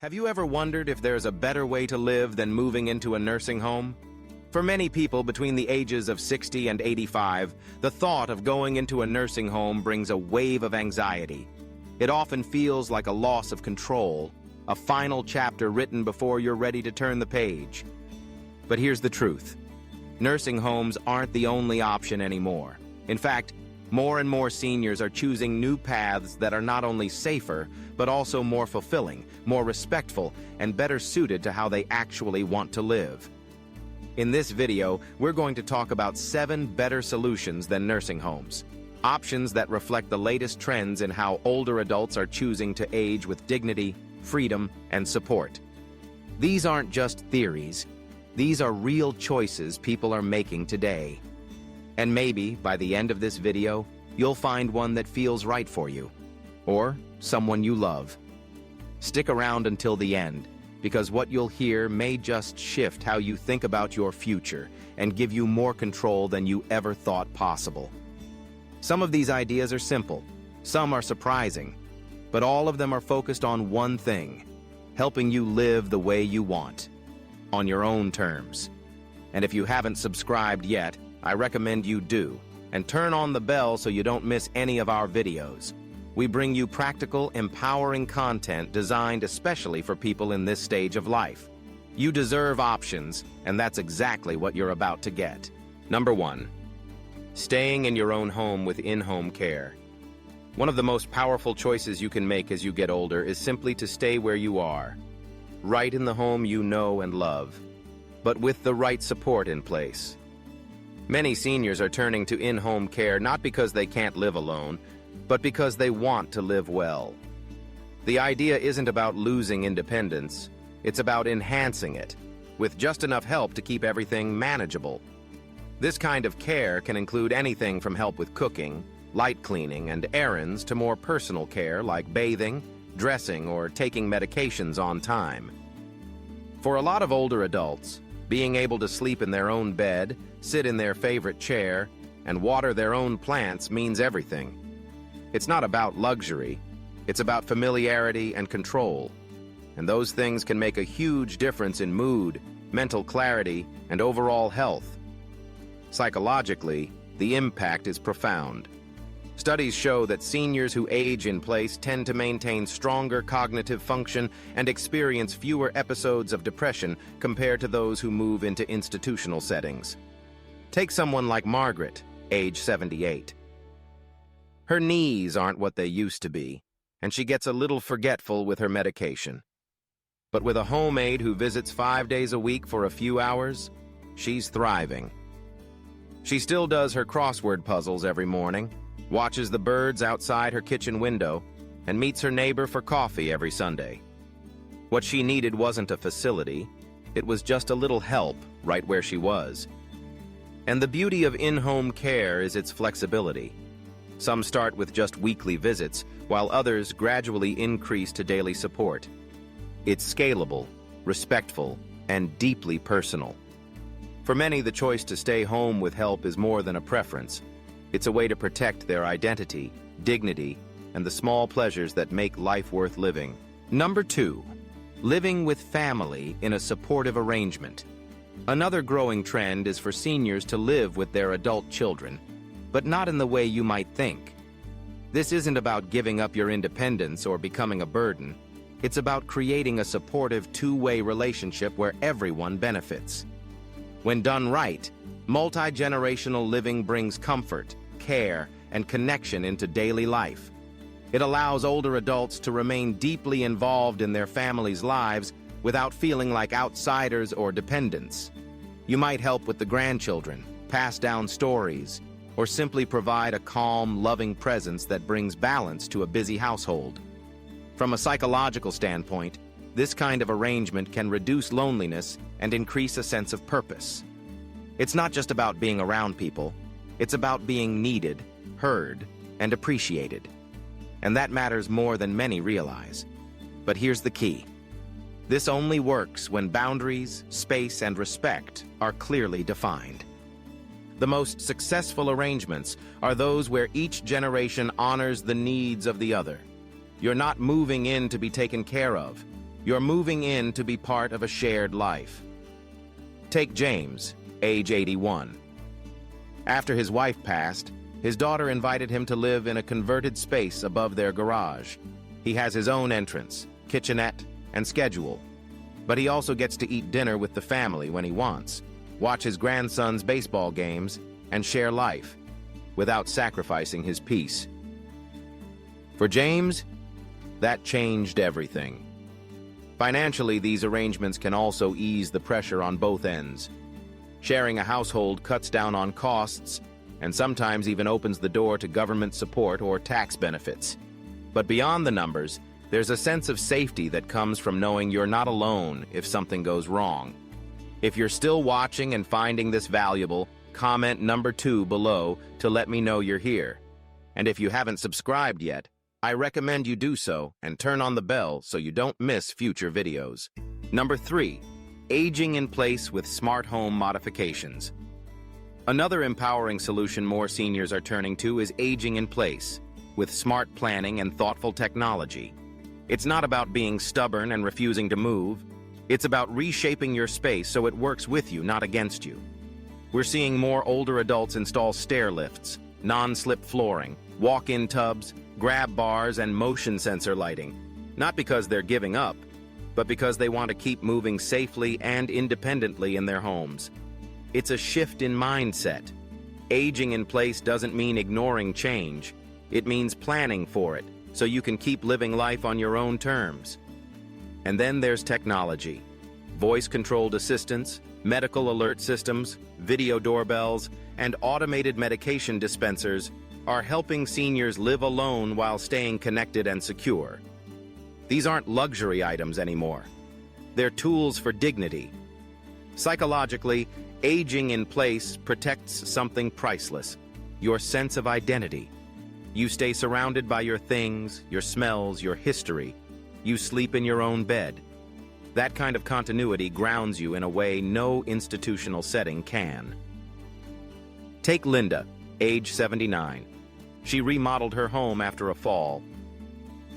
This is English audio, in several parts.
Have you ever wondered if there's a better way to live than moving into a nursing home? For many people between the ages of 60 and 85, the thought of going into a nursing home brings a wave of anxiety. It often feels like a loss of control, a final chapter written before you're ready to turn the page. But here's the truth. Nursing homes aren't the only option anymore. In fact, more and more seniors are choosing new paths that are not only safer, but also more fulfilling, more respectful, and better suited to how they actually want to live. In this video, we're going to talk about 7 better solutions than nursing homes. Options that reflect the latest trends in how older adults are choosing to age with dignity, freedom, and support. These aren't just theories. These are real choices people are making today. And maybe, by the end of this video, you'll find one that feels right for you, or someone you love. Stick around until the end, because what you'll hear may just shift how you think about your future and give you more control than you ever thought possible. Some of these ideas are simple, some are surprising, but all of them are focused on one thing: helping you live the way you want, on your own terms. And if you haven't subscribed yet, I recommend you do, and turn on the bell so you don't miss any of our videos. We bring you practical, empowering content designed especially for people in this stage of life. You deserve options, and that's exactly what you're about to get. Number 1. Staying in your own home with in-home care. One of the most powerful choices you can make as you get older is simply to stay where you are, right in the home you know and love, but with the right support in place. Many seniors are turning to in-home care not because they can't live alone, but because they want to live well. The idea isn't about losing independence, it's about enhancing it, with just enough help to keep everything manageable. This kind of care can include anything from help with cooking, light cleaning, and errands to more personal care like bathing, dressing, or taking medications on time. For a lot of older adults, being able to sleep in their own bed, sit in their favorite chair, and water their own plants means everything. It's not about luxury, it's about familiarity and control. And those things can make a huge difference in mood, mental clarity, and overall health. Psychologically, the impact is profound. Studies show that seniors who age in place tend to maintain stronger cognitive function and experience fewer episodes of depression compared to those who move into institutional settings. Take someone like Margaret, age 78. Her knees aren't what they used to be, and she gets a little forgetful with her medication. But with a home aide who visits 5 days a week for a few hours, she's thriving. She still does her crossword puzzles every morning, watches the birds outside her kitchen window, and meets her neighbor for coffee every Sunday. What she needed wasn't a facility, it was just a little help right where she was. And the beauty of in-home care is its flexibility. Some start with just weekly visits, while others gradually increase to daily support. It's scalable, respectful, and deeply personal. For many, the choice to stay home with help is more than a preference. It's a way to protect their identity, dignity, and the small pleasures that make life worth living. Number 2. Living with family in a supportive arrangement. Another growing trend is for seniors to live with their adult children, but not in the way you might think. This isn't about giving up your independence or becoming a burden. It's about creating a supportive two-way relationship where everyone benefits. When done right, multi-generational living brings comfort, care, and connection into daily life. It allows older adults to remain deeply involved in their families' lives without feeling like outsiders or dependents. You might help with the grandchildren, pass down stories, or simply provide a calm, loving presence that brings balance to a busy household. From a psychological standpoint, this kind of arrangement can reduce loneliness and increase a sense of purpose. It's not just about being around people, it's about being needed, heard, and appreciated. And that matters more than many realize. But here's the key. This only works when boundaries, space, and respect are clearly defined. The most successful arrangements are those where each generation honors the needs of the other. You're not moving in to be taken care of. You're moving in to be part of a shared life. Take James, age 81. After his wife passed, his daughter invited him to live in a converted space above their garage. He has his own entrance, kitchenette, and schedule. But he also gets to eat dinner with the family when he wants, watch his grandson's baseball games, and share life, without sacrificing his peace. For James, that changed everything. Financially, these arrangements can also ease the pressure on both ends. Sharing a household cuts down on costs and sometimes even opens the door to government support or tax benefits. But beyond the numbers, there's a sense of safety that comes from knowing you're not alone if something goes wrong. If you're still watching and finding this valuable, comment number 2 below to let me know you're here. And if you haven't subscribed yet, I recommend you do so and turn on the bell so you don't miss future videos. Number 3, aging in place with smart home modifications. Another empowering solution more seniors are turning to is aging in place with smart planning and thoughtful technology. It's not about being stubborn and refusing to move. It's about reshaping your space so it works with you, not against you. We're seeing more older adults install stair lifts, non-slip flooring, walk-in tubs, grab bars, and motion sensor lighting, not because they're giving up, but because they want to keep moving safely and independently in their homes. It's a shift in mindset. Aging in place doesn't mean ignoring change. It means planning for it, so you can keep living life on your own terms. And then there's technology. Voice-controlled assistants, medical alert systems, video doorbells, and automated medication dispensers are helping seniors live alone while staying connected and secure. These aren't luxury items anymore. They're tools for dignity. Psychologically, aging in place protects something priceless: your sense of identity. You stay surrounded by your things, your smells, your history. You sleep in your own bed. That kind of continuity grounds you in a way no institutional setting can. Take Linda, age 79. She remodeled her home after a fall.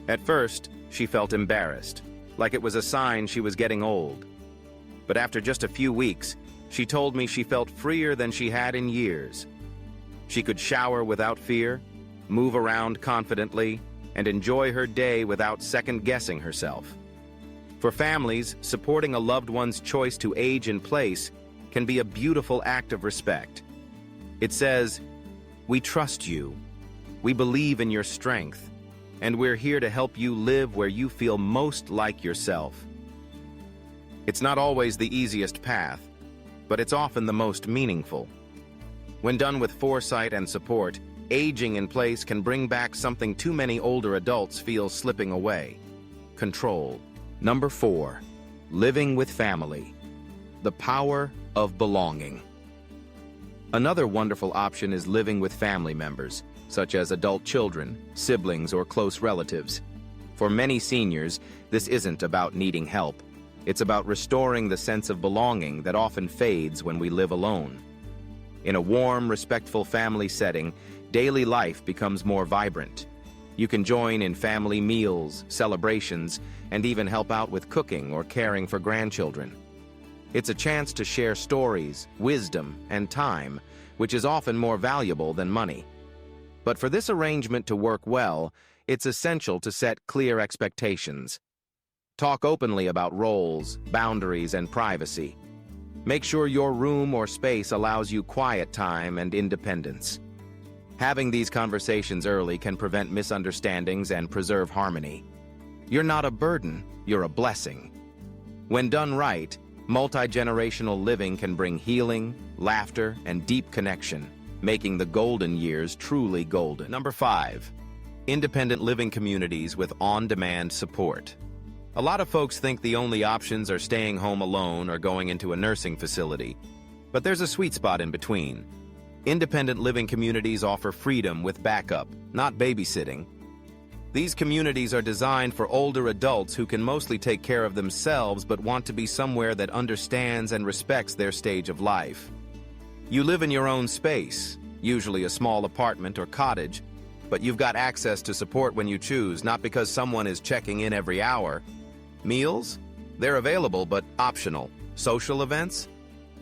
At first, she felt embarrassed, like it was a sign she was getting old. But after just a few weeks, she told me she felt freer than she had in years. She could shower without fear, move around confidently, and enjoy her day without second-guessing herself. For families, supporting a loved one's choice to age in place can be a beautiful act of respect. It says, "We trust you. We believe in your strength, and we're here to help you live where you feel most like yourself." It's not always the easiest path, but it's often the most meaningful. When done with foresight and support, aging in place can bring back something too many older adults feel slipping away: control. Number 4, living with family. The power of belonging. Another wonderful option is living with family members, such as adult children, siblings, or close relatives. For many seniors, this isn't about needing help. It's about restoring the sense of belonging that often fades when we live alone. In a warm, respectful family setting, daily life becomes more vibrant. You can join in family meals, celebrations, and even help out with cooking or caring for grandchildren. It's a chance to share stories, wisdom, and time, which is often more valuable than money. But for this arrangement to work well, it's essential to set clear expectations. Talk openly about roles, boundaries, and privacy. Make sure your room or space allows you quiet time and independence. Having these conversations early can prevent misunderstandings and preserve harmony. You're not a burden, you're a blessing. When done right, multi-generational living can bring healing, laughter, and deep connection, making the golden years truly golden. Number 5, independent living communities with on-demand support. A lot of folks think the only options are staying home alone or going into a nursing facility, but there's a sweet spot in between. Independent living communities offer freedom with backup, not babysitting. These communities are designed for older adults who can mostly take care of themselves but want to be somewhere that understands and respects their stage of life. You live in your own space, usually a small apartment or cottage, but you've got access to support when you choose, not because someone is checking in every hour. Meals? They're available but optional. Social events?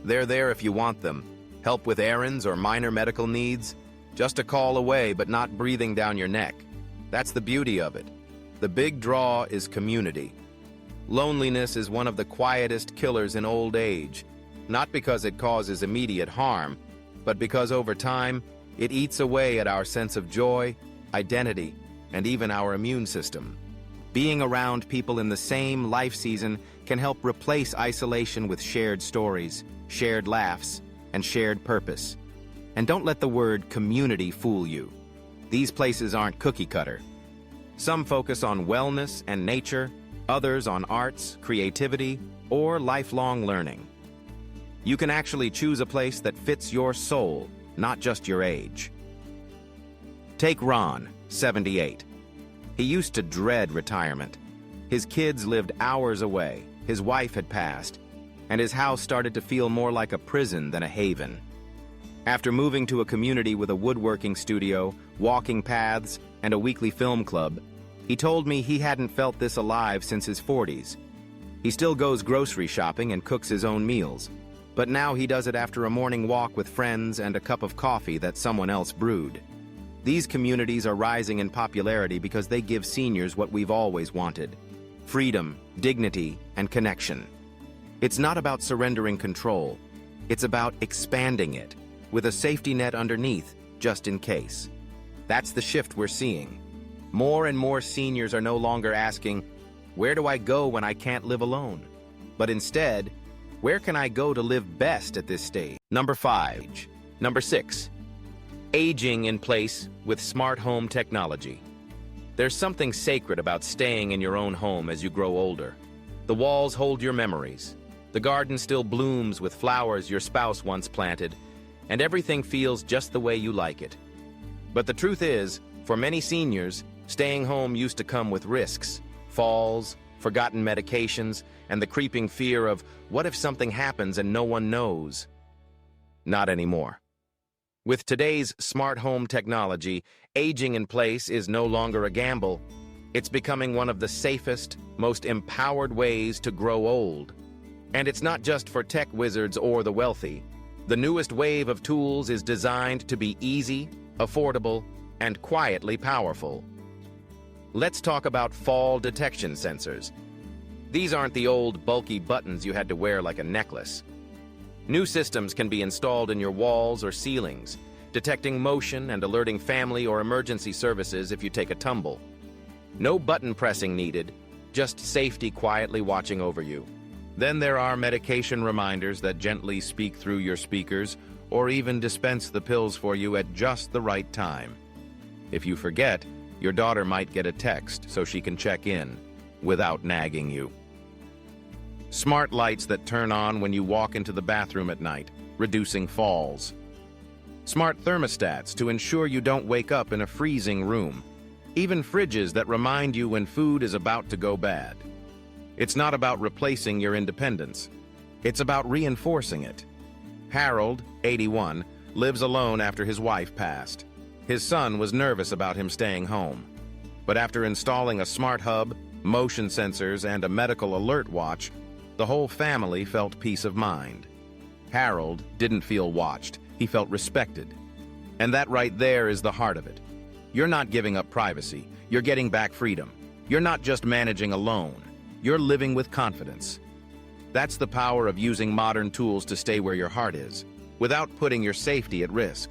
They're there if you want them. Help with errands or minor medical needs? Just a call away but not breathing down your neck. That's the beauty of it. The big draw is community. Loneliness is one of the quietest killers in old age, not because it causes immediate harm, but because over time, it eats away at our sense of joy, identity, and even our immune system. Being around people in the same life season can help replace isolation with shared stories, shared laughs, and shared purpose. And don't let the word community fool you. These places aren't cookie-cutter. Some focus on wellness and nature, others on arts, creativity, or lifelong learning. You can actually choose a place that fits your soul, not just your age. Take Ron, 78. He used to dread retirement. His kids lived hours away, his wife had passed, and his house started to feel more like a prison than a haven. After moving to a community with a woodworking studio, walking paths, and a weekly film club, he told me he hadn't felt this alive since his 40s. He still goes grocery shopping and cooks his own meals, but now he does it after a morning walk with friends and a cup of coffee that someone else brewed. These communities are rising in popularity because they give seniors what we've always wanted: freedom, dignity, and connection. It's not about surrendering control. It's about expanding it, with a safety net underneath, just in case. That's the shift we're seeing. More and more seniors are no longer asking, "Where do I go when I can't live alone?" But instead, "Where can I go to live best at this stage?" Number 5. Number 6. Aging in place with smart home technology. There's something sacred about staying in your own home as you grow older. The walls hold your memories. The garden still blooms with flowers your spouse once planted, and everything feels just the way you like it. But the truth is, for many seniors, staying home used to come with risks, falls, forgotten medications, and the creeping fear of, what if something happens and no one knows? Not anymore. With today's smart home technology, aging in place is no longer a gamble. It's becoming one of the safest, most empowered ways to grow old. And it's not just for tech wizards or the wealthy. The newest wave of tools is designed to be easy, affordable, and quietly powerful. Let's talk about fall detection sensors. These aren't the old bulky buttons you had to wear like a necklace. New systems can be installed in your walls or ceilings, detecting motion and alerting family or emergency services if you take a tumble. No button pressing needed, just safety quietly watching over you. Then there are medication reminders that gently speak through your speakers or even dispense the pills for you at just the right time. If you forget, your daughter might get a text so she can check in without nagging you. Smart lights that turn on when you walk into the bathroom at night, reducing falls. Smart thermostats to ensure you don't wake up in a freezing room. Even fridges that remind you when food is about to go bad. It's not about replacing your independence. It's about reinforcing it. Harold, 81, lives alone after his wife passed. His son was nervous about him staying home. But after installing a smart hub, motion sensors, and a medical alert watch, the whole family felt peace of mind. Harold didn't feel watched. He felt respected. And that right there is the heart of it. You're not giving up privacy. You're getting back freedom. You're not just managing alone. You're living with confidence. That's the power of using modern tools to stay where your heart is, without putting your safety at risk.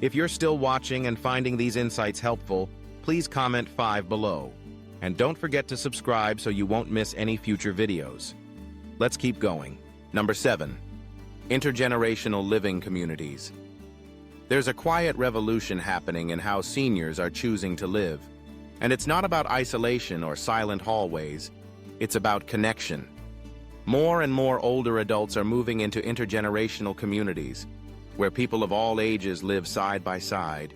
If you're still watching and finding these insights helpful, please comment 5 below. And don't forget to subscribe so you won't miss any future videos. Let's keep going. Number 7. Intergenerational living communities. There's a quiet revolution happening in how seniors are choosing to live. And it's not about isolation or silent hallways. It's about connection. More and more older adults are moving into intergenerational communities, where people of all ages live side by side,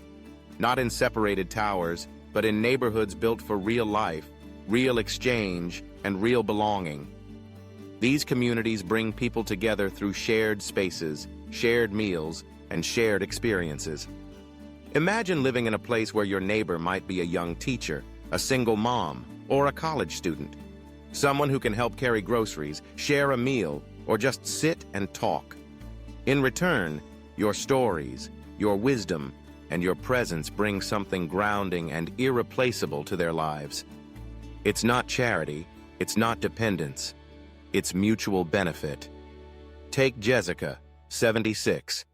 not in separated towers, but in neighborhoods built for real life, real exchange, and real belonging. These communities bring people together through shared spaces, shared meals, and shared experiences. Imagine living in a place where your neighbor might be a young teacher, a single mom, or a college student. Someone who can help carry groceries, share a meal, or just sit and talk. In return, your stories, your wisdom, and your presence bring something grounding and irreplaceable to their lives. It's not charity, it's not dependence, it's mutual benefit. Take Jessica, 76.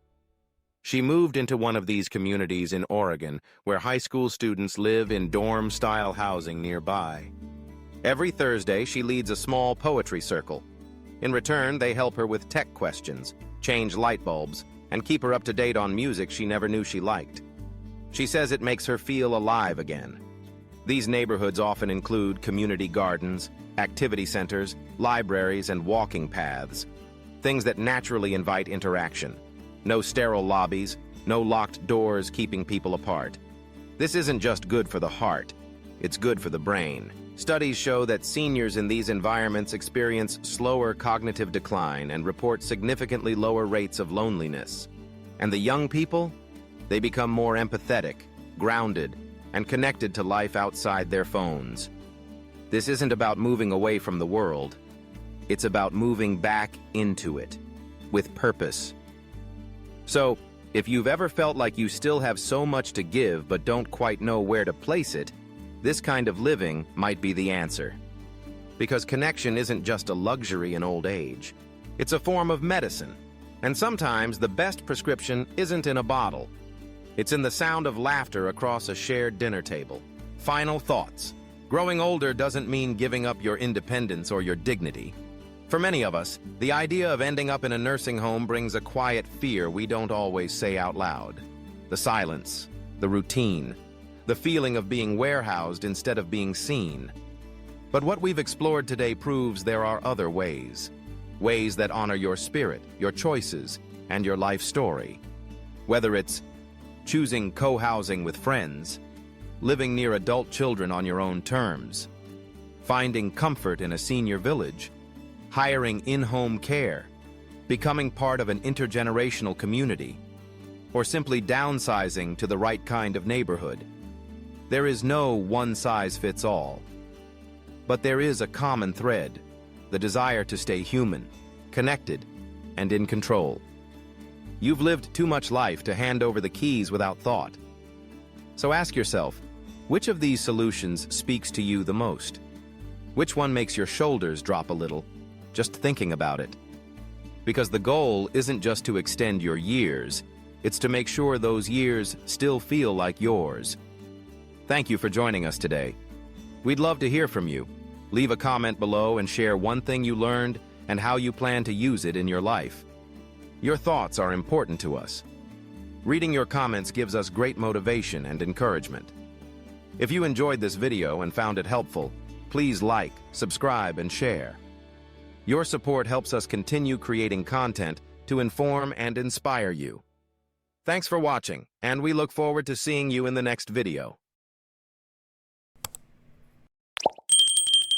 She moved into one of these communities in Oregon, where high school students live in dorm-style housing nearby. Every Thursday, she leads a small poetry circle. In return, they help her with tech questions, change light bulbs, and keep her up to date on music she never knew she liked. She says it makes her feel alive again. These neighborhoods often include community gardens, activity centers, libraries, and walking paths, things that naturally invite interaction. No sterile lobbies, no locked doors keeping people apart. This isn't just good for the heart, it's good for the brain. Studies show that seniors in these environments experience slower cognitive decline and report significantly lower rates of loneliness. And the young people? They become more empathetic, grounded, and connected to life outside their phones. This isn't about moving away from the world. It's about moving back into it, with purpose. So, if you've ever felt like you still have so much to give but don't quite know where to place it, this kind of living might be the answer. Because connection isn't just a luxury in old age. It's a form of medicine. And sometimes the best prescription isn't in a bottle. It's in the sound of laughter across a shared dinner table. Final thoughts. Growing older doesn't mean giving up your independence or your dignity. For many of us, the idea of ending up in a nursing home brings a quiet fear we don't always say out loud. The silence, the routine, the feeling of being warehoused instead of being seen. But what we've explored today proves there are other ways. Ways that honor your spirit, your choices, and your life story. Whether it's choosing co-housing with friends, living near adult children on your own terms, finding comfort in a senior village, hiring in-home care, becoming part of an intergenerational community, or simply downsizing to the right kind of neighborhood. There is no one-size-fits-all. But there is a common thread, the desire to stay human, connected, and in control. You've lived too much life to hand over the keys without thought. So ask yourself, which of these solutions speaks to you the most? Which one makes your shoulders drop a little, just thinking about it? Because the goal isn't just to extend your years, it's to make sure those years still feel like yours. Thank you for joining us today. We'd love to hear from you. Leave a comment below and share one thing you learned and how you plan to use it in your life. Your thoughts are important to us. Reading your comments gives us great motivation and encouragement. If you enjoyed this video and found it helpful, please like, subscribe, and share. Your support helps us continue creating content to inform and inspire you. Thanks for watching, and we look forward to seeing you in the next video.